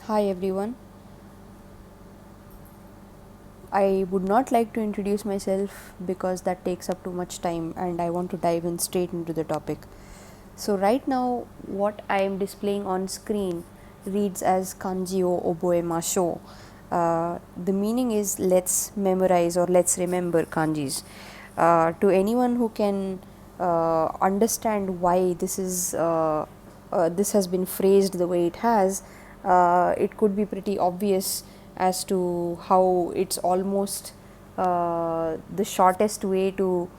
Hi everyone. I would not like to introduce myself because that takes up too much time and I want to dive in straight into the topic. So, right now, what I am displaying on screen reads as Kanji o Oboe Masho. The meaning is let's memorize or let's remember kanjis. To anyone who can understand why this has been phrased the way it has, it could be pretty obvious as to how it's almost the shortest way to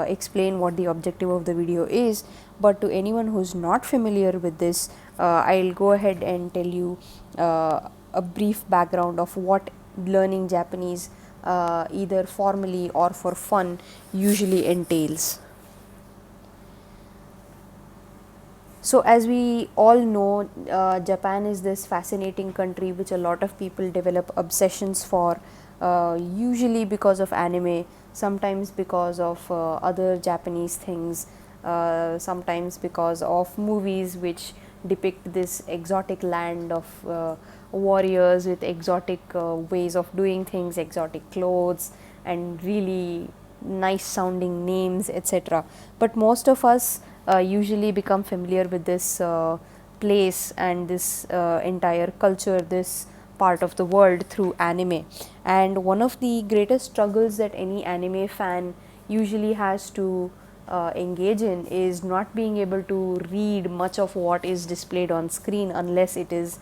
explain what the objective of the video is. But to anyone who's not familiar with this, I'll go ahead and tell you a brief background of what learning Japanese, either formally or for fun, usually entails. So, as we all know, Japan is this fascinating country which a lot of people develop obsessions for, usually because of anime, sometimes because of other Japanese things, sometimes because of movies which depict this exotic land of warriors with exotic ways of doing things, exotic clothes, and really nice sounding names, etc. But most of us usually become familiar with this place and this entire culture, this part of the world through anime. And one of the greatest struggles that any anime fan usually has to engage in is not being able to read much of what is displayed on screen unless it is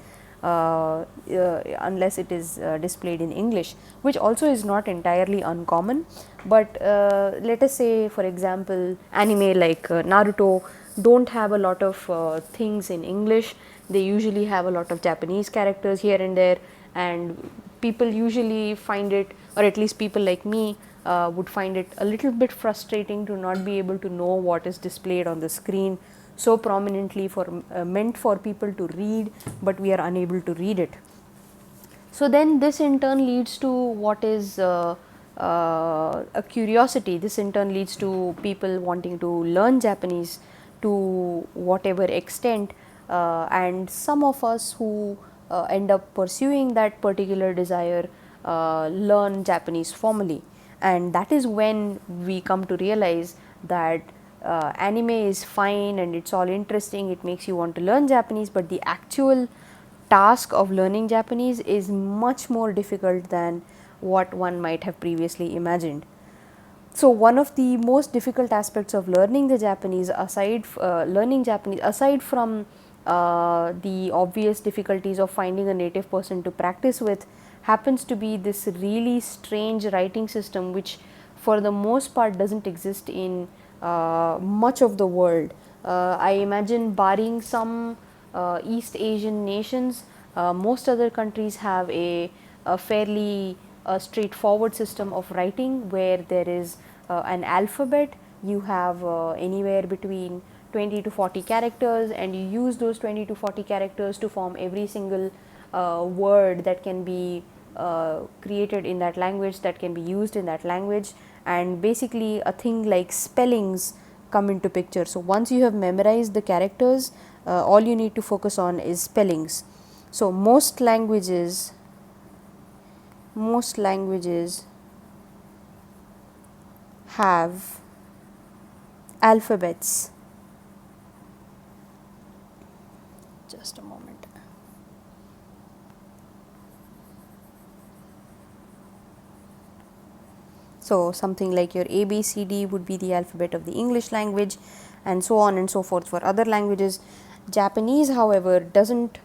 displayed in English, which also is not entirely uncommon. But let us say, for example, anime like Naruto don't have a lot of things in English. They usually have a lot of Japanese characters here and there, and people usually find it, or at least people like me, would find it a little bit frustrating to not be able to know what is displayed on the screen so prominently for meant for people to read, but we are unable to read it. So then this in turn leads to what is a curiosity. This in turn leads to people wanting to learn Japanese to whatever extent, and some of us who end up pursuing that particular desire learn Japanese formally, and that is when we come to realize that anime is fine and it's all interesting, it makes you want to learn Japanese, but the actual task of learning Japanese is much more difficult than what one might have previously imagined. So one of the most difficult aspects of learning the Japanese, aside from the obvious difficulties of finding a native person to practice with, happens to be this really strange writing system, which for the most part doesn't exist in much of the world. I imagine, barring some East Asian nations, most other countries have a fairly straightforward system of writing where there is an alphabet. You have anywhere between 20 to 40 characters, and you use those 20 to 40 characters to form every single word that can be created in that language, that can be used in that language. And basically a thing like spellings come into picture. So once you have memorized the characters, all you need to focus on is spellings. So most languages have alphabets. Just a moment. So something like your ABCD would be the alphabet of the English language, and so on and so forth for other languages. Japanese, however, doesn't,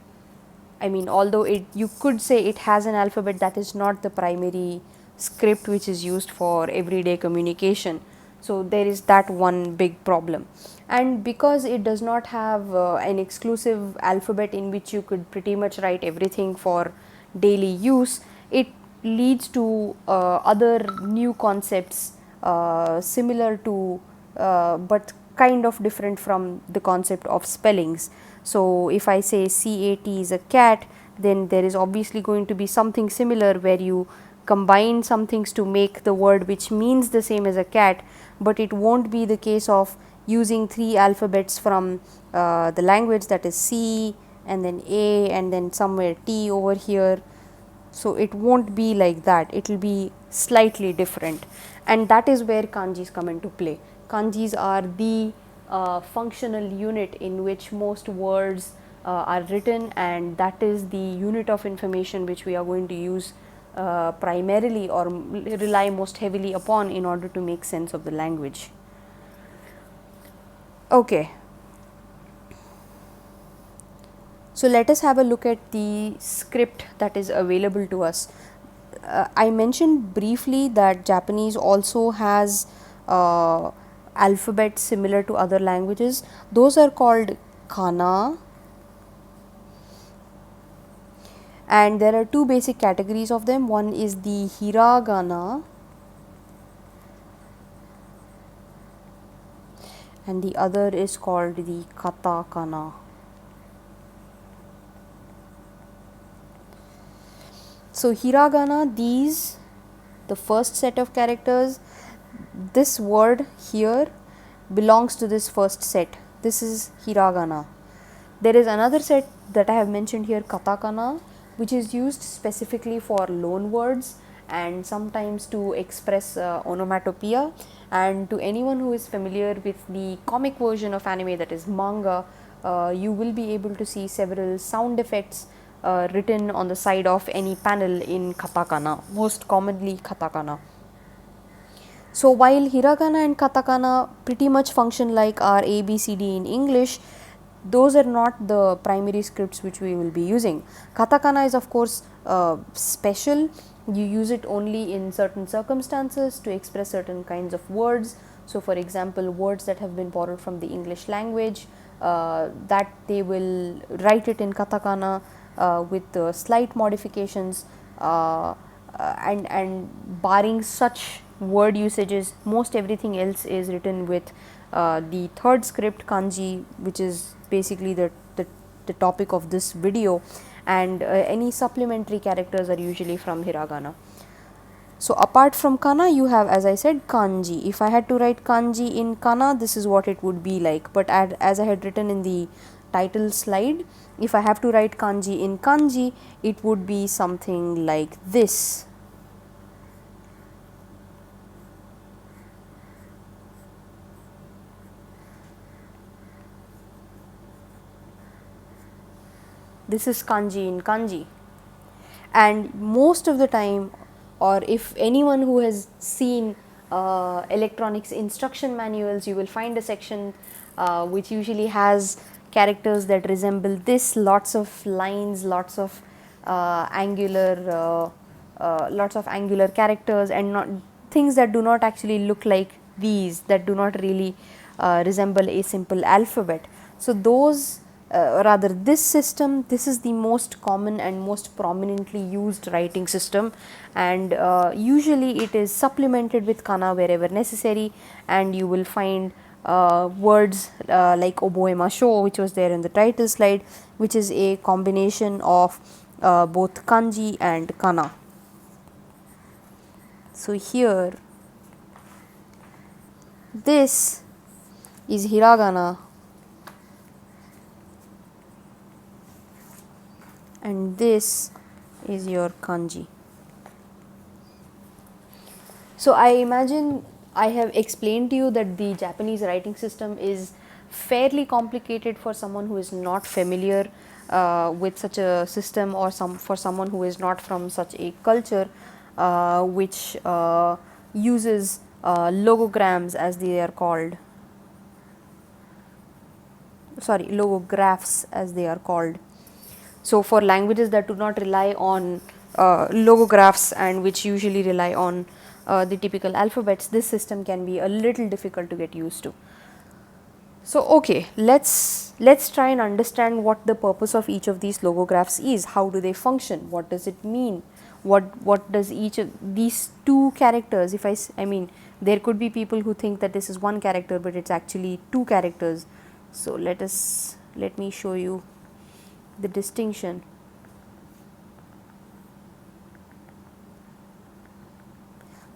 I mean, although you could say it has an alphabet, that is not the primary script which is used for everyday communication. So there is that one big problem. And because it does not have an exclusive alphabet in which you could pretty much write everything for daily use, it leads to other new concepts similar to, but kind of different from the concept of spellings. So if I say CAT is a cat, then there is obviously going to be something similar where you combine some things to make the word which means the same as a cat, but it won't be the case of using three alphabets from the language, that is C, and then A and then somewhere T over here. So it won't be like that, it will be slightly different, and that is where kanjis come into play. Kanjis are the functional unit in which most words are written, and that is the unit of information which we are going to use primarily or rely most heavily upon in order to make sense of the language. Okay. So let us have a look at the script that is available to us. I mentioned briefly that Japanese also has alphabets similar to other languages. Those are called kana, and there are two basic categories of them. One is the hiragana and the other is called the katakana. So hiragana, these, the first set of characters, this word here belongs to this first set. This is hiragana. There is another set that I have mentioned here, katakana, which is used specifically for loan words and sometimes to express onomatopoeia. And to anyone who is familiar with the comic version of anime, that is manga, you will be able to see several sound effects written on the side of any panel in katakana, most commonly katakana. So while hiragana and katakana pretty much function like our A, B, C, D in English, those are not the primary scripts which we will be using. Katakana is of course special. You use it only in certain circumstances to express certain kinds of words. So for example, words that have been borrowed from the English language, that they will write it in katakana with slight modifications, and barring such word usages, most everything else is written with the third script, kanji, which is basically the topic of this video, and any supplementary characters are usually from hiragana. So apart from kana, you have, as I said, kanji. If I had to write kanji in kana, this is what it would be like. But as I had written in the title slide, if I have to write kanji in kanji, it would be something like this. This is kanji in kanji. And most of the time, or if anyone who has seen electronics instruction manuals, you will find a section which usually has characters that resemble this, lots of lines, lots of angular characters, and not things that do not actually look like these, that do not really resemble a simple alphabet. So those rather this system, this is the most common and most prominently used writing system, and usually it is supplemented with kana wherever necessary, and you will find words like oboemasho, which was there in the title slide, which is a combination of both kanji and kana. So here this is hiragana and this is your kanji. So I imagine I have explained to you that the Japanese writing system is fairly complicated for someone who is not familiar with such a system, or for someone who is not from such a culture which uses logograms, as they are called, sorry, logographs as they are called. So for languages that do not rely on logographs and which usually rely on the typical alphabets, this system can be a little difficult to get used to. So okay, let's try and understand what the purpose of each of these logographs is. How do they function? What does it mean? What does each of these two characters, if I mean, there could be people who think that this is one character, but it's actually two characters. So let me show you the distinction.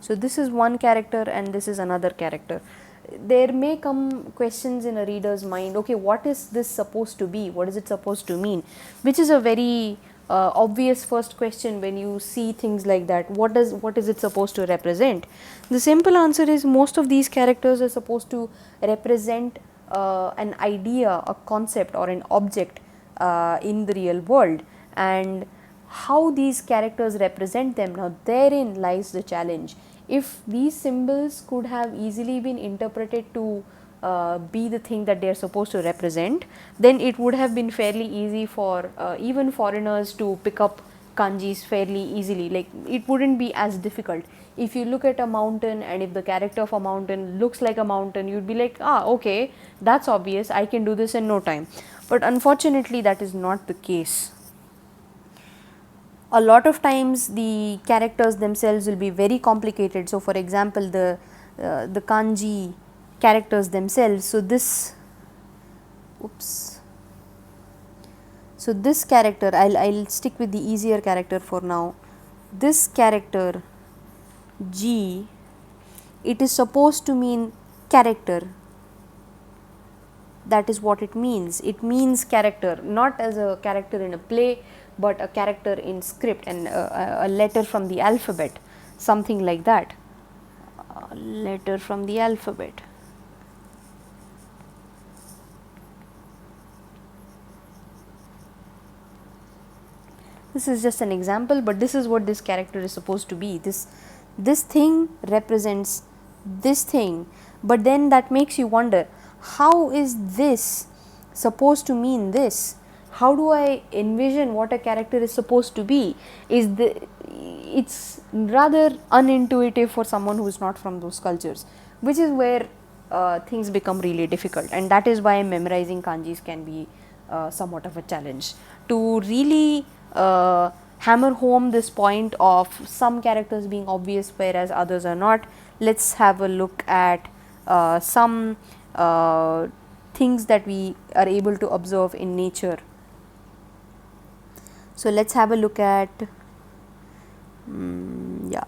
So this is one character and this is another character. there may come questions in a reader's mind, okay, what is this supposed to be, what is it supposed to mean, which is a very obvious first question when you see things like that. What is it supposed to represent? The simple answer is most of these characters are supposed to represent an idea, a concept or an object in the real world, and how these characters represent them, now therein lies the challenge. If these symbols could have easily been interpreted to be the thing that they are supposed to represent, then it would have been fairly easy for even foreigners to pick up kanjis fairly easily. Like, it wouldn't be as difficult. If you look at a mountain and if the character of a mountain looks like a mountain, you'd be like, ah, okay, that's obvious, I can do this in no time. But unfortunately that is not the case. A lot of times the characters themselves will be very complicated. So for example, the kanji characters themselves, so this so this character, I'll stick with the easier character for now. This character G, it is supposed to mean character. That is what it means. It means character, not as a character in a play, but a character in script and a letter from the alphabet, something like that. A letter from the alphabet. This is just an example, but this is what this character is supposed to be. This thing represents this thing, but then that makes you wonder, how is this supposed to mean this? How do I envision what a character is supposed to be? It's rather unintuitive for someone who is not from those cultures, which is where things become really difficult, and that is why memorizing kanjis can be somewhat of a challenge. To really hammer home this point of some characters being obvious whereas others are not, let's have a look at some things that we are able to observe in nature. So let's have a look at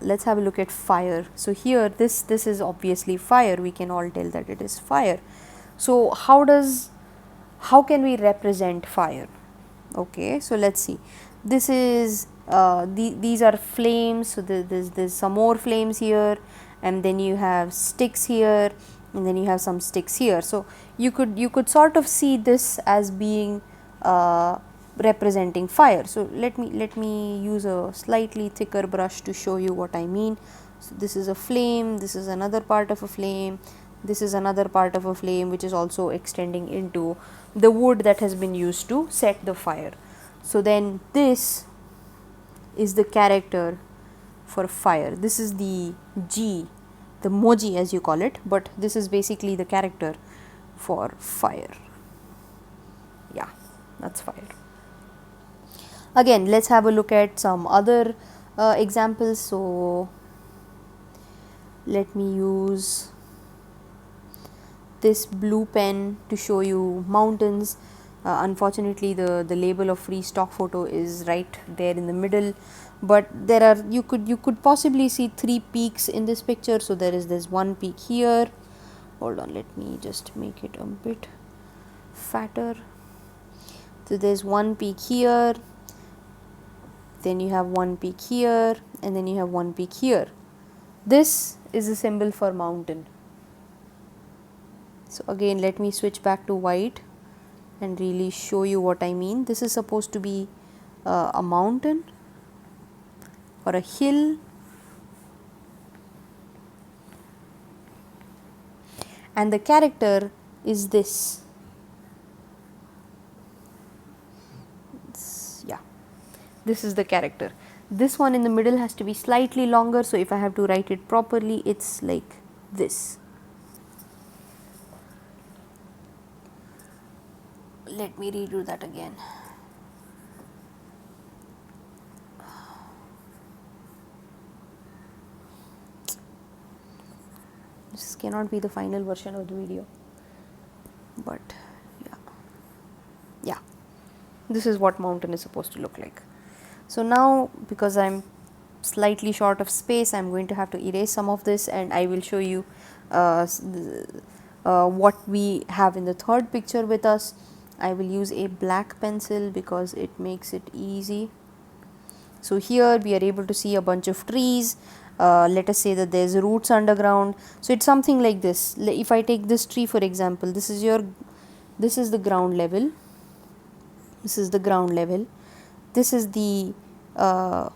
let's have a look at fire. So here this is obviously fire, we can all tell that it is fire. So how can we represent fire? Okay, so let's see. This is these are flames, so there's some more flames here, and then you have sticks here, and then you have some sticks here. So you could sort of see this as being representing fire. So let me use a slightly thicker brush to show you what I mean. So this is a flame, this is another part of a flame, this is another part of a flame which is also extending into the wood that has been used to set the fire. So then this is the character for fire. This is the G, the moji as you call it, but this is basically the character for fire. Yeah, that's fire. Again, let's have a look at some other examples. So let me use this blue pen to show you mountains. Unfortunately the label of free stock photo is right there in the middle, but there are you could possibly see 3 peaks in this picture. So there is this one peak here, hold on, let me just make it a bit fatter. So there's one peak here, then you have one peak here, and then you have one peak here. This is a symbol for mountain. So again, let me switch back to white and really show you what I mean. This is supposed to be a mountain or a hill, and the character is this. Yeah, this is the character. This one in the middle has to be slightly longer, so if I have to write it properly, it's like this. Let me redo that again. This cannot be the final version of the video, but yeah, this is what mountain is supposed to look like. So now, because I'm slightly short of space. I am going to have to erase some of this, and I will show you uh, what we have in the third picture with us. I will use a black pencil because it makes it easy. So here we are able to see a bunch of trees. Let us say that there is roots underground. So it's something like this. If I take this tree for example, this is the ground level. This is the ground level. This is the yeah.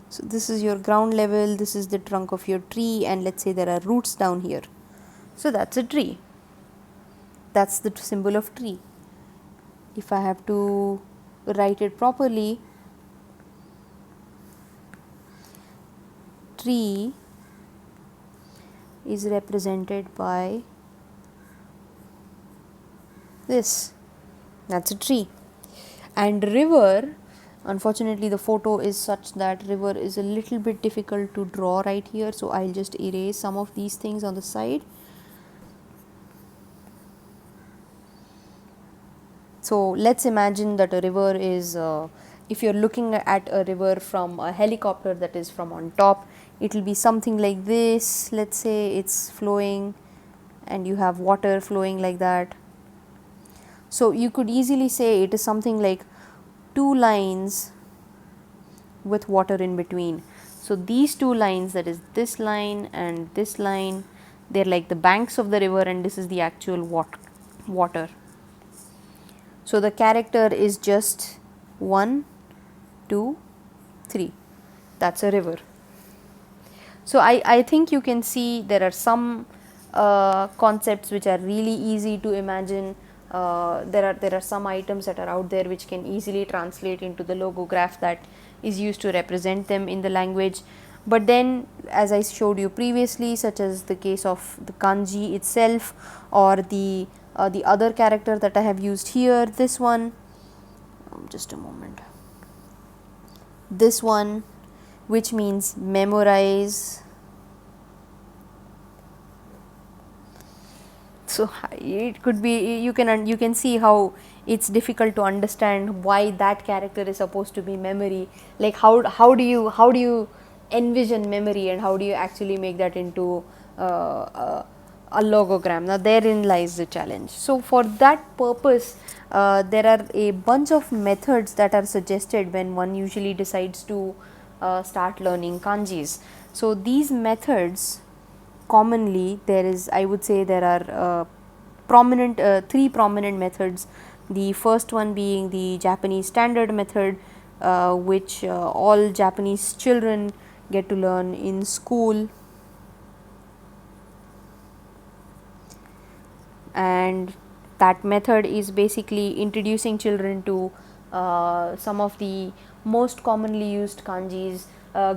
So this is your ground level. This is the trunk of your tree, and let's say there are roots down here. So that's a tree. That's the symbol of tree. If I have to write it properly, tree is represented by this. That's a tree. And river, unfortunately the photo is such that river is a little bit difficult to draw right here, so I'll just erase some of these things on the side. So let's imagine that a river is, if you're looking at a river from a helicopter, that is from on top, it will be something like this. Let's say it's flowing and you have water flowing like that. So you could easily say it is something like two lines with water in between. So these two lines, that is this line and this line, they're like the banks of the river, and this is the actual water. So the character is just 1, 2, 3. That's a river. So I think you can see there are some concepts which are really easy to imagine. There are some items that are out there which can easily translate into the logograph that is used to represent them in the language. But then, as I showed you previously, such as the case of the kanji itself, or the other character that I have used here, this one, just a moment, this one, which means memorize. So it could be, you can see how it's difficult to understand why that character is supposed to be memory. Like how do you envision memory, and how do you actually make that into a logogram? Now therein lies the challenge. So for that purpose, there are a bunch of methods that are suggested when one usually decides to start learning kanjis. So these methods, commonly there is, I would say there are three prominent methods. The first one being the Japanese standard method, which all Japanese children get to learn in school, and that method is basically introducing children to some of the most commonly used kanjis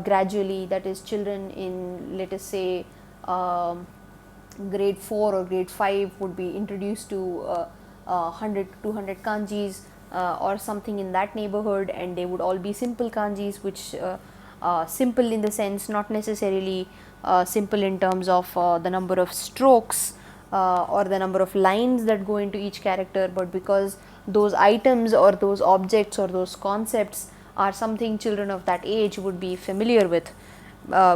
gradually. That is, children in, let us say, grade 4 or grade 5 would be introduced to 100 to 200 kanjis or something in that neighborhood, and they would all be simple kanjis, which simple in the sense, not necessarily simple in terms of the number of strokes or the number of lines that go into each character, but because those items or those objects or those concepts are something children of that age would be familiar with,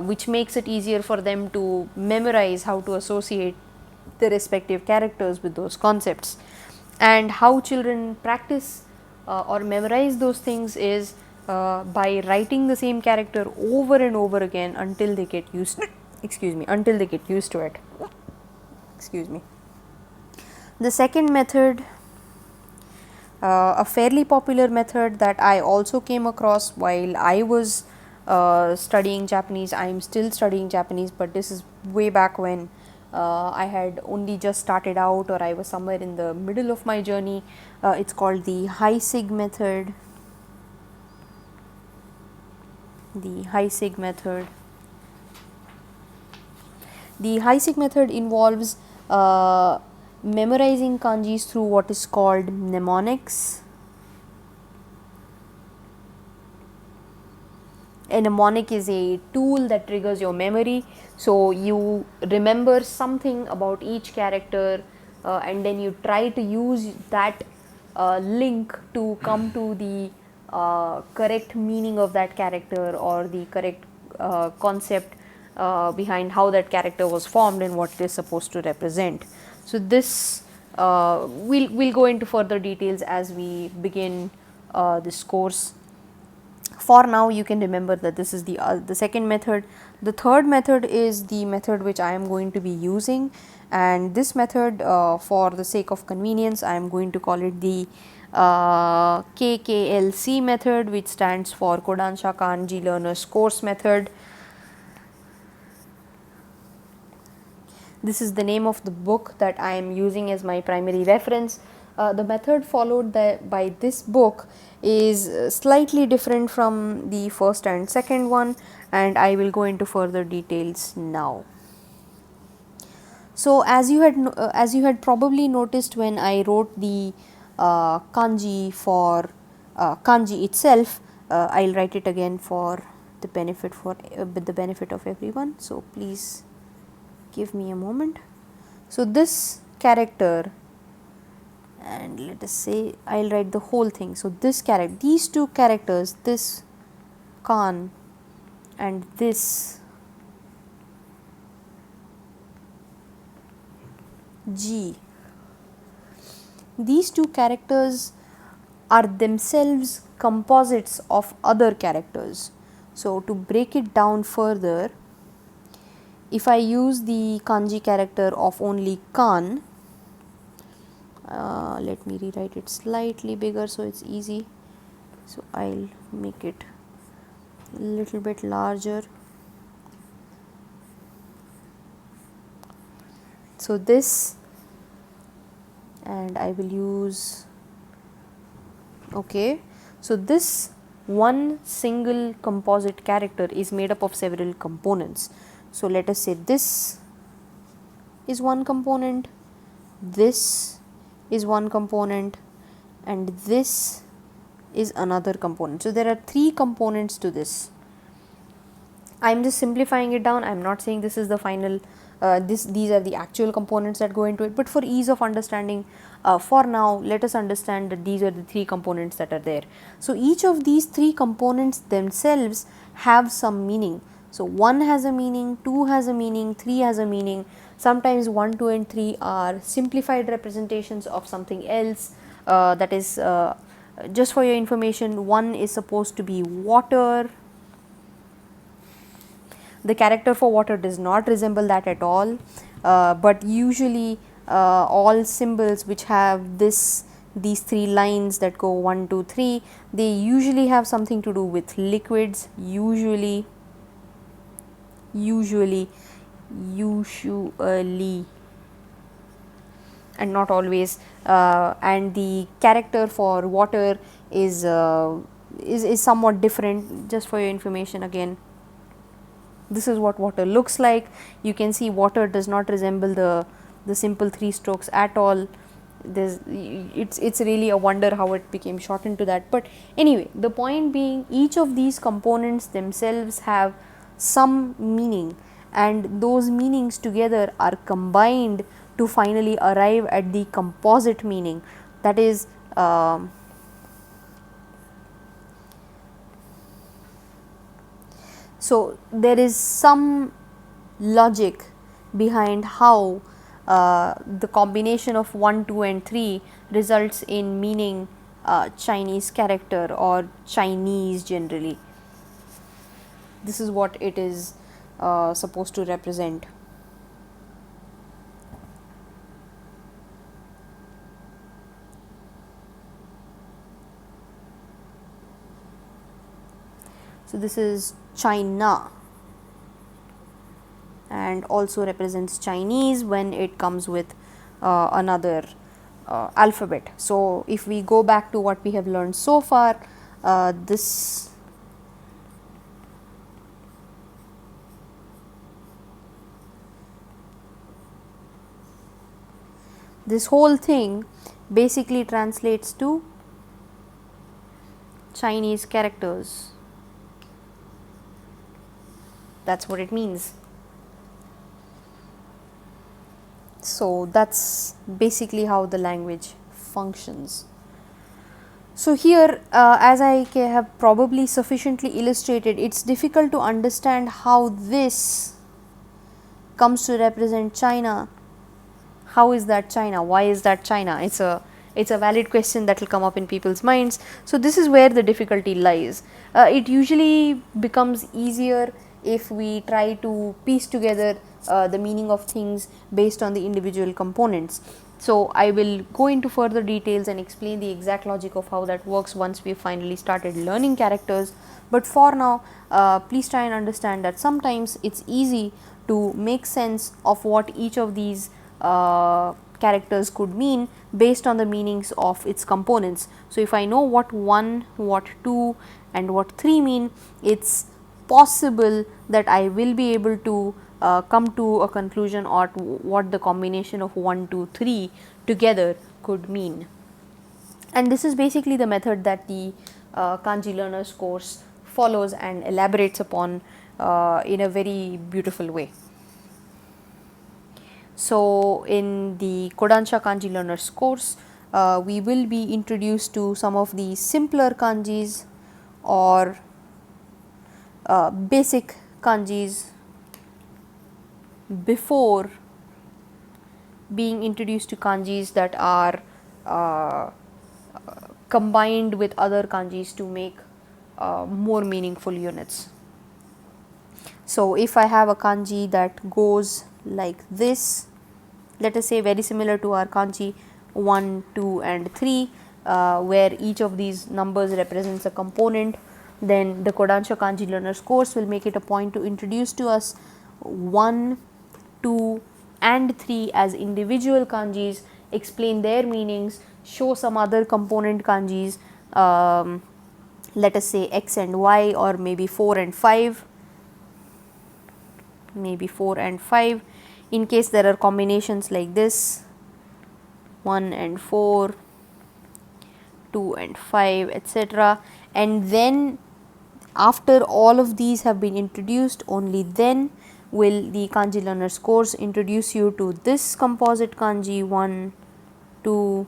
which makes it easier for them to memorize how to associate the respective characters with those concepts. And how children practice or memorize those things is by writing the same character over and over again until they get used until they get used to it. The second method, a fairly popular method that I also came across while I was studying Japanese. I am still studying Japanese, but this is way back when I had only just started out, or I was somewhere in the middle of my journey. It's called the high sig method. The high sig method involves memorizing kanjis through what is called mnemonics. A mnemonic is a tool that triggers your memory, so you remember something about each character and then you try to use that link to come to the correct meaning of that character, or the correct concept behind how that character was formed and what it is supposed to represent. So this we'll go into further details as we begin this course. For now, you can remember that this is the second method. The third method is the method which I am going to be using, and this method, for the sake of convenience, I am going to call it the KKLC method, which stands for Kodansha Kanji Learners Course Method. This is the name of the book that I am using as my primary reference. The method followed by this book is slightly different from the first and second one, and I will go into further details now. So as you had probably noticed when I wrote the kanji for kanji itself, I'll write it again for the benefit of everyone. So please give me a moment. So this character, and let us say I'll write the whole thing. So these two characters, this kan and this G, these two characters are themselves composites of other characters. So to break it down further, if I use the kanji character of only kan, let me rewrite it slightly bigger so it's easy. So I'll make it a little bit larger. So this, and I will use, okay, so this one single composite character is made up of several components. So let us say this is one component, this is one component, and this is another component. So there are three components to this. I am just simplifying it down. I am not saying this is the final, these are the actual components that go into it, but for ease of understanding, for now let us understand that these are the three components that are there. So each of these three components themselves have some meaning. So 1 has a meaning, 2 has a meaning, 3 has a meaning. Sometimes 1, 2 and 3 are simplified representations of something else. That is, just for your information, 1 is supposed to be water. The character for water does not resemble that at all, but usually all symbols which have these three lines that go 1, 2, 3, they usually have something to do with liquids, usually, and not always. And the character for water is somewhat different. Just for your information, again, this is what water looks like. You can see water does not resemble the simple 3 strokes at all. It's really a wonder how it became shortened to that. But anyway, the point being, each of these components themselves have some meaning, and those meanings together are combined to finally arrive at the composite meaning. That is, so there is some logic behind how the combination of 1, 2 and 3 results in meaning Chinese character or Chinese generally. This is what it is supposed to represent. So this is China, and also represents Chinese when it comes with another alphabet. So if we go back to what we have learned so far, this whole thing basically translates to Chinese characters. That's what it means. So that's basically how the language functions. So, here as I have probably sufficiently illustrated, it is difficult to understand how this comes to represent China. How is that China? Why is that China? It's a valid question that will come up in people's minds. So, this is where the difficulty lies. It usually becomes easier if we try to piece together the meaning of things based on the individual components. So, I will go into further details and explain the exact logic of how that works once we finally started learning characters. But for now, please try and understand that sometimes it's easy to make sense of what each of these characters could mean based on the meanings of its components. So, if I know what 1, what 2 and what 3 mean, it is possible that I will be able to come to a conclusion or what the combination of 1, 2, 3 together could mean. And this is basically the method that the Kanji learners course follows and elaborates upon in a very beautiful way. So, in the Kodansha Kanji learners course, we will be introduced to some of the simpler kanjis or basic kanjis before being introduced to kanjis that are combined with other kanjis to make more meaningful units. So, if I have a kanji that goes like this, let us say very similar to our kanji 1, 2 and 3, where each of these numbers represents a component, then the Kodansha Kanji learners course will make it a point to introduce to us 1, 2 and 3 as individual kanjis, explain their meanings, show some other component kanjis, let us say x and y, or maybe 4 and 5, in case there are combinations like this 1 and 4, 2 and 5, etc. And then after all of these have been introduced, only then will the Kanji learners course introduce you to this composite kanji 1, 2,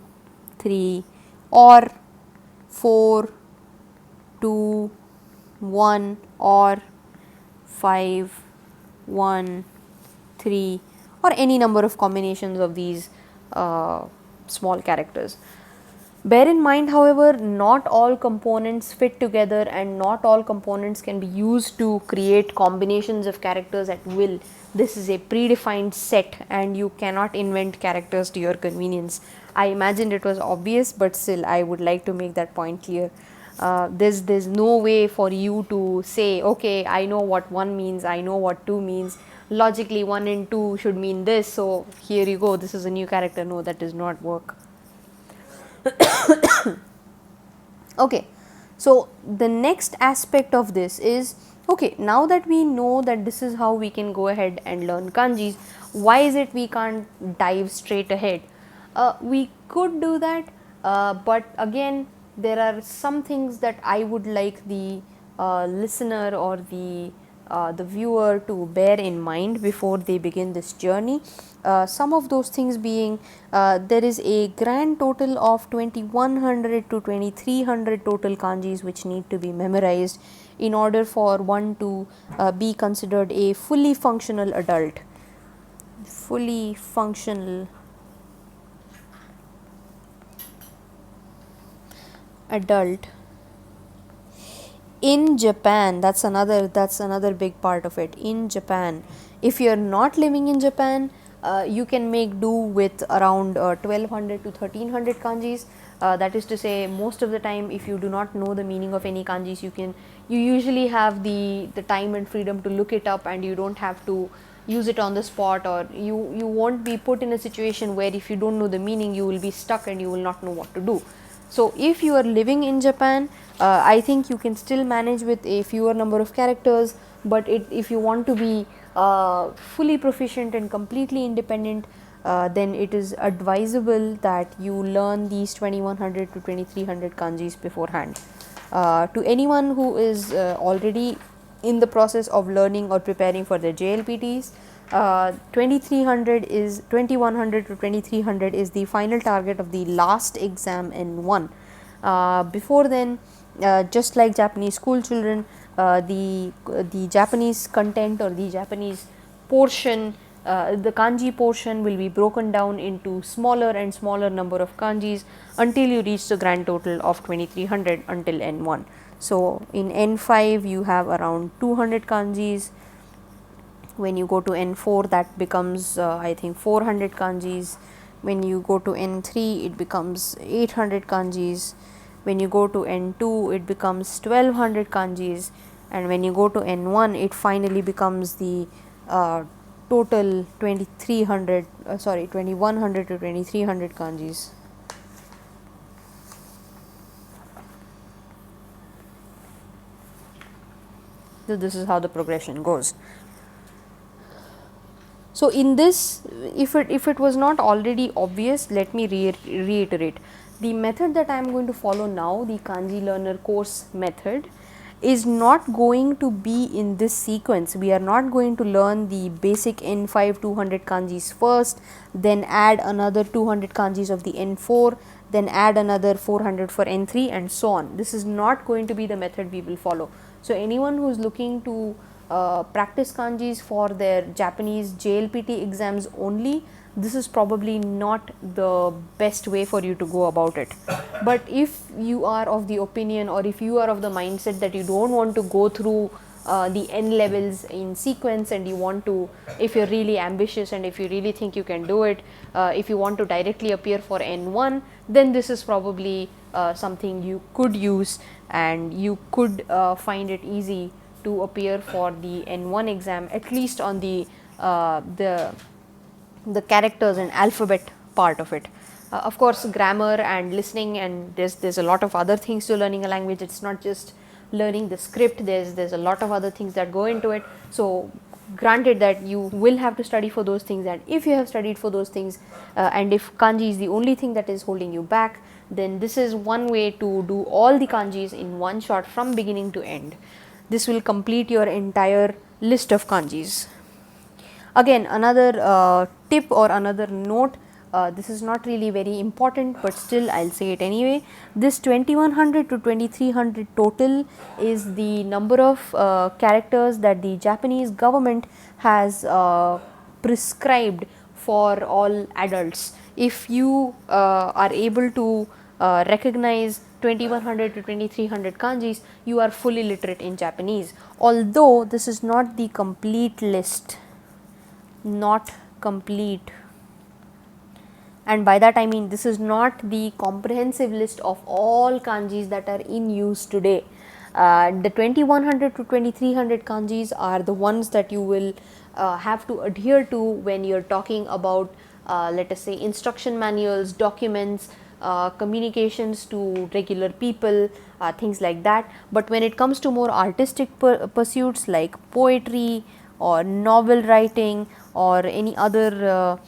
3 or 4, 2, 1 or 5, 1, 3 or any number of combinations of these small characters. Bear in mind, however, not all components fit together and not all components can be used to create combinations of characters at will. This is a predefined set and you cannot invent characters to your convenience. I imagined it was obvious, but still I would like to make that point clear. There's no way for you to say, okay, I know what 1 means, I know what 2 means, logically 1 and 2 should mean this, so here you go, this is a new character. No, that does not work. Okay, so the next aspect of this is, okay, now that we know that this is how we can go ahead and learn kanjis, why is it we can't dive straight ahead? We could do that, but again there are some things that I would like the listener or the viewer to bear in mind before they begin this journey. Some of those things being, there is a grand total of 2100 to 2300 total kanjis which need to be memorized in order for one to be considered a fully functional adult. Fully functional adult in Japan. That's another big part of it. In Japan, if you're not living in Japan, you can make do with around 1200 to 1300 kanjis. That is to say, most of the time if you do not know the meaning of any kanjis, you usually have the time and freedom to look it up, and you don't have to use it on the spot, or you won't be put in a situation where if you don't know the meaning you will be stuck and you will not know what to do. So, if you are living in Japan, I think you can still manage with a fewer number of characters, but if you want to be fully proficient and completely independent, then it is advisable that you learn these 2100 to 2300 kanjis beforehand. To anyone who is already in the process of learning or preparing for their JLPTs, 2100 to 2300 is the final target of the last exam in 1. Before then, just like Japanese school children, the Japanese content or the Japanese portion, the kanji portion will be broken down into smaller and smaller number of kanjis until you reach the grand total of 2300 until N1. So, in N5 you have around 200 kanjis. When you go to N4, that becomes I think 400 kanjis. When you go to N3, it becomes 800 kanjis. When you go to N2, it becomes 1200 kanjis, and when you go to N1, it finally becomes the total 2300 2100 to 2300 kanjis. So this is how the progression goes. So in this, if it was not already obvious, let me reiterate. The method that I am going to follow now, the Kanji Learner course method, is not going to be in this sequence. We are not going to learn the basic N5 200 kanjis first, then add another 200 kanjis of the N4, then add another 400 for N3, and so on. This is not going to be the method we will follow. So anyone who is looking to practice kanjis for their Japanese JLPT exams only, this is probably not the best way for you to go about it. But if you are of the opinion, or if you are of the mindset that you don't want to go through the N levels in sequence, and you want to, if you're really ambitious and if you really think you can do it, if you want to directly appear for N1, then this is probably something you could use, and you could find it easy to appear for the N1 exam, at least on the characters and alphabet part of it. Of course, grammar and listening, and there's a lot of other things to learning a language. It's not just learning the script. There's a lot of other things that go into it. So granted that you will have to study for those things, and if you have studied for those things, and if kanji is the only thing that is holding you back, then this is one way to do all the kanjis in one shot from beginning to end. This will complete your entire list of kanjis. Again, another tip or another note, this is not really very important, but still I will say it anyway. This 2100 to 2300 total is the number of characters that the Japanese government has prescribed for all adults. If you are able to recognize 2100 to 2300 kanjis, you are fully literate in Japanese. Although this is not the complete list, not complete, and by that I mean this is not the comprehensive list of all kanjis that are in use today. The 2100 to 2300 kanjis are the ones that you will have to adhere to when you are talking about let us say instruction manuals, documents, communications to regular people, things like that. But when it comes to more artistic pursuits like poetry or novel writing or any other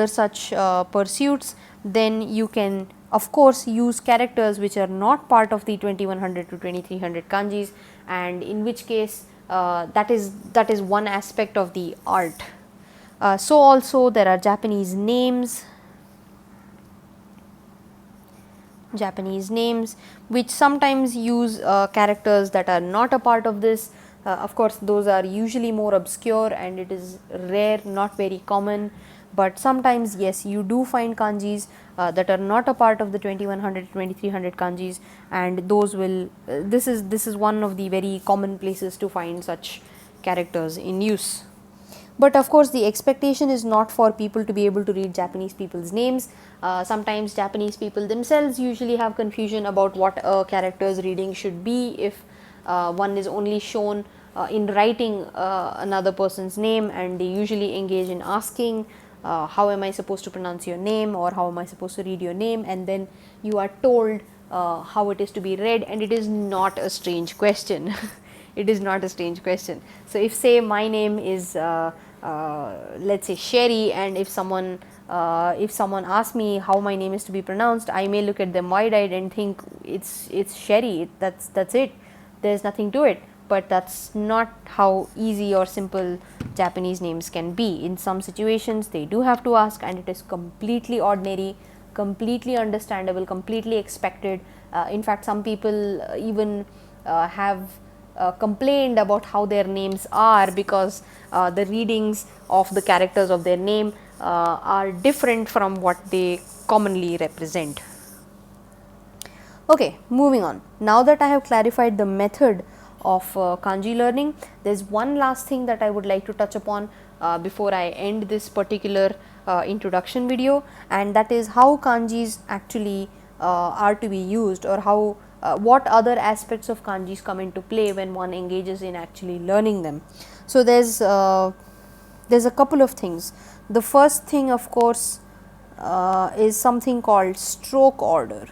such pursuits, then you can of course use characters which are not part of the 2100 to 2300 kanjis, and in which case that is one aspect of the art. So also there are Japanese names which sometimes use characters that are not a part of this. Of course, those are usually more obscure and it is rare, not very common, but sometimes yes, you do find kanjis that are not a part of the 2100 2300 kanjis, and those will this is one of the very common places to find such characters in use. But of course, the expectation is not for people to be able to read Japanese people's names. Sometimes Japanese people themselves usually have confusion about what a character's reading should be if one is only shown in writing another person's name, and they usually engage in asking how am I supposed to pronounce your name, or how am I supposed to read your name, and then you are told how it is to be read, and it is not a strange question. It is not a strange question. So if say my name is let's say Sherry, and if someone asks me how my name is to be pronounced, I may look at them wide-eyed and think it's Sherry, that's it, there's nothing to it. But that's not how easy or simple Japanese names can be. In some situations they do have to ask, and it is completely ordinary completely understandable, completely expected. In fact, some people even have complained about how their names are, because the readings of the characters of their name are different from what they commonly represent. Okay, moving on. Now that I have clarified the method of kanji learning, there is one last thing that I would like to touch upon before I end this particular introduction video, and that is how kanjis actually are to be used, or how what other aspects of kanjis come into play when one engages in actually learning them. So there's a couple of things. The first thing, of course, is something called stroke order.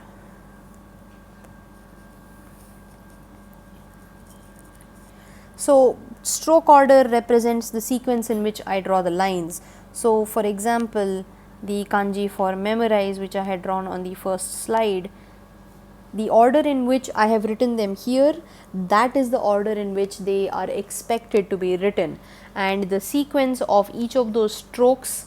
So, stroke order represents the sequence in which I draw the lines. So, for example, the kanji for memorize, which I had drawn on the first slide, the order in which I have written them here, that is the order in which they are expected to be written, and the sequence of each of those strokes,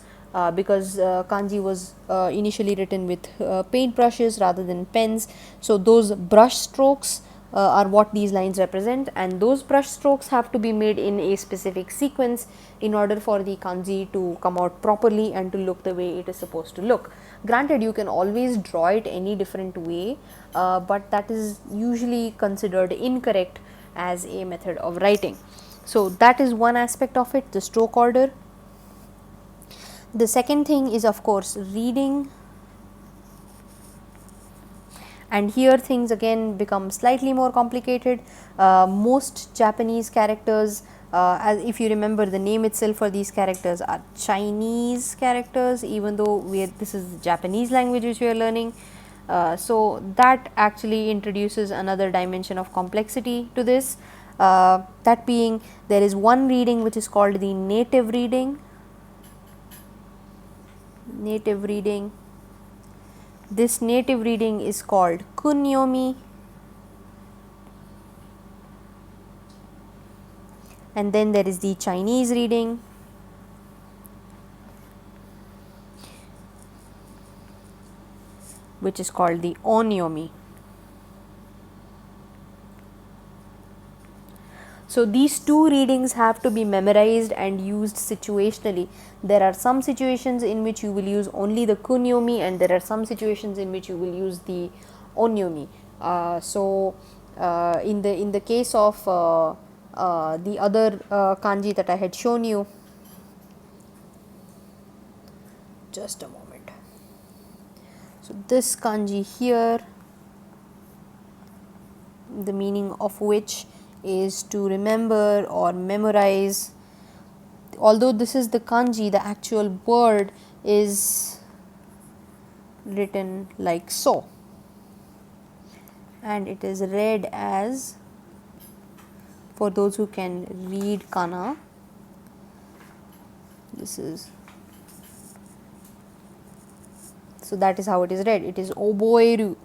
because kanji was initially written with paint brushes rather than pens, so those brush strokes are what these lines represent, and those brush strokes have to be made in a specific sequence in order for the kanji to come out properly and to look the way it is supposed to look. Granted, you can always draw it any different way, but that is usually considered incorrect as a method of writing. So, that is one aspect of it, the stroke order. The second thing is, of course, reading, and here things again become slightly more complicated. Most Japanese characters, as if you remember, the name itself for these characters are Chinese characters, even though this is the Japanese language which we are learning. So, that actually introduces another dimension of complexity to this, that being, there is one reading which is called the native reading. This native reading is called kunyomi, and then there is the Chinese reading, which is called the onyomi. So, these two readings have to be memorized and used situationally. There are some situations in which you will use only the kunyomi, and there are some situations in which you will use the onyomi. In the case of the other kanji that I had shown you, just a moment. So, this kanji here, the meaning of which is to remember or memorize. Although this is the kanji, the actual word is written like so, and it is read as, for those who can read kana, this is, so that is how it is read. It is oboeru.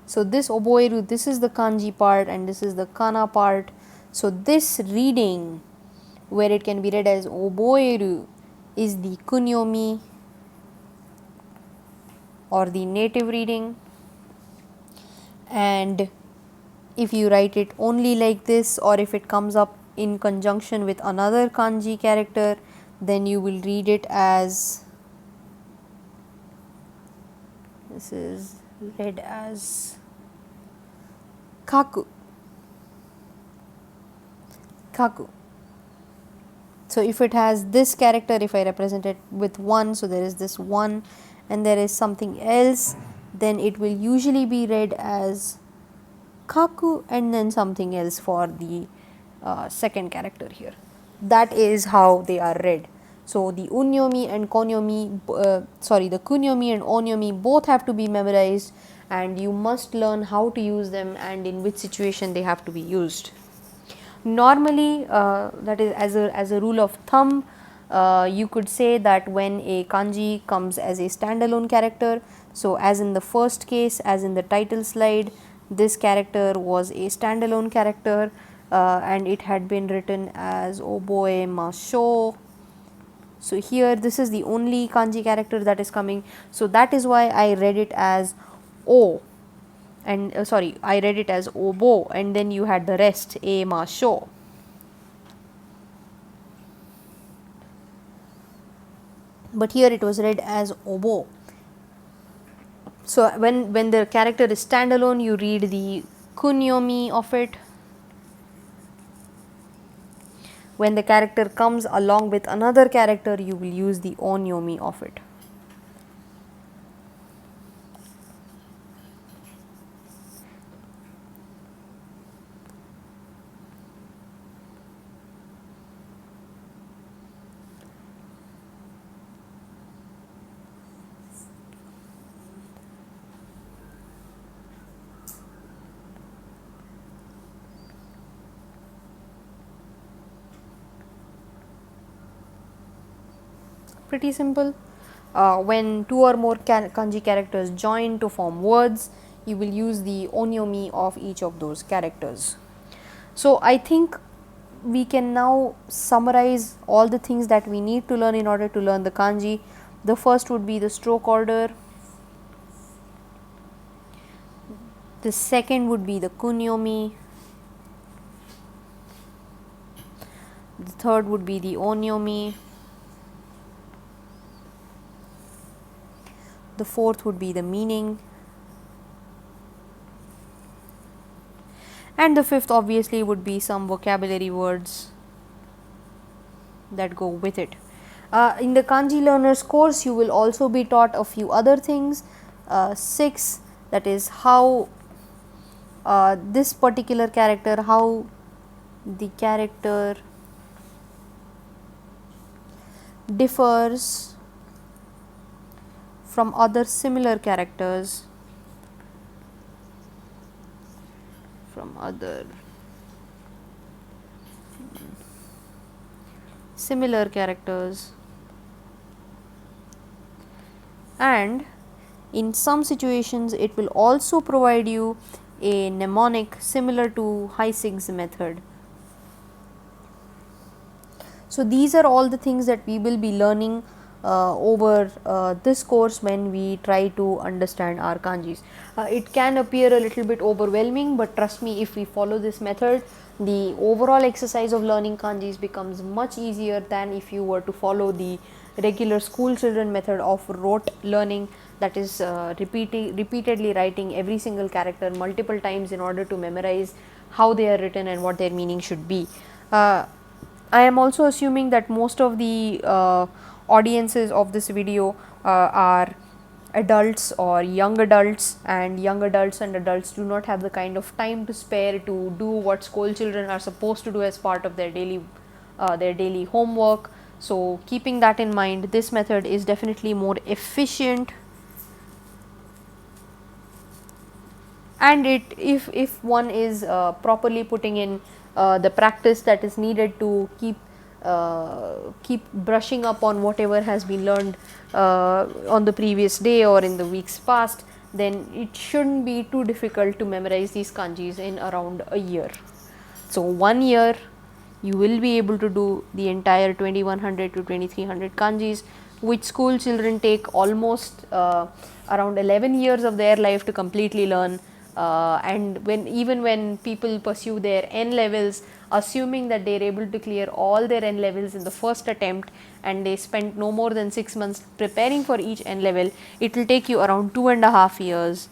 So, this oboeru, this is the kanji part and this is the kana part. So, this reading where it can be read as oboeru is the kunyomi or the native reading, and if you write it only like this, or if it comes up in conjunction with another kanji character, then you will read it as, this is read as kaku. So, if it has this character, if I represent it with 1, so there is this 1 and there is something else, then it will usually be read as kaku and then something else for the second character here. That is how they are read. So, the unyomi and konyomi, the kunyomi and onyomi both have to be memorized, and you must learn how to use them and in which situation they have to be used. Normally, that is as a rule of thumb, you could say that when a kanji comes as a standalone character, so as in the first case, as in the title slide, this character was a standalone character, and it had been written as oboe masho. So here this is the only kanji character that is coming, so that is why I read it as O, and sorry, I read it as obo, and then you had the rest, a ma sho. But here it was read as obo. So when the character is standalone, you read the kunyomi of it. When the character comes along with another character, you will use the onyomi of it. Pretty simple. When two or more kanji characters join to form words, you will use the onyomi of each of those characters. So I think we can now summarize all the things that we need to learn in order to learn the kanji. The first would be the stroke order. The second would be the kunyomi. The third would be the onyomi. The fourth would be the meaning. And the fifth obviously would be some vocabulary words that go with it. In the kanji learners course, you will also be taught a few other things. 6, that is how this particular character, how the character differs from other similar characters, and in some situations it will also provide you a mnemonic similar to Heisig's method. So these are all the things that we will be learning over this course when we try to understand our kanjis. It can appear a little bit overwhelming, but trust me, if we follow this method, the overall exercise of learning kanjis becomes much easier than if you were to follow the regular school children method of rote learning, that is repeatedly writing every single character multiple times in order to memorize how they are written and what their meaning should be. I am also assuming that most of the audiences of this video are adults or young adults, and young adults and adults do not have the kind of time to spare to do what school children are supposed to do as part of their daily homework. So keeping that in mind, this method is definitely more efficient, and if one is properly putting in the practice that is needed to keep brushing up on whatever has been learned on the previous day or in the weeks past, then it shouldn't be too difficult to memorize these kanjis in around a year. So 1 year you will be able to do the entire 2100 to 2300 kanjis, which school children take almost around 11 years of their life to completely learn. And even when people pursue their N levels, assuming that they are able to clear all their N levels in the first attempt, and they spend no more than 6 months preparing for each N level, it will take you around 2.5 years.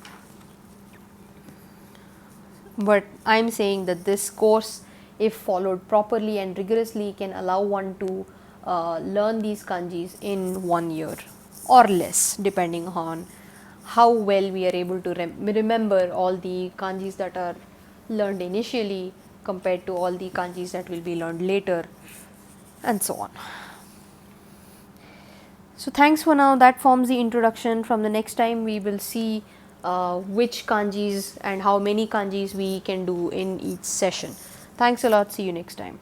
But I am saying that this course, if followed properly and rigorously, can allow one to learn these kanjis in 1 year or less, depending on how well we are able to remember all the kanjis that are learned initially compared to all the kanjis that will be learned later, and so on. So thanks for now. That forms the introduction. From the next time we will see which kanjis and how many kanjis we can do in each session. Thanks a lot. See you next time.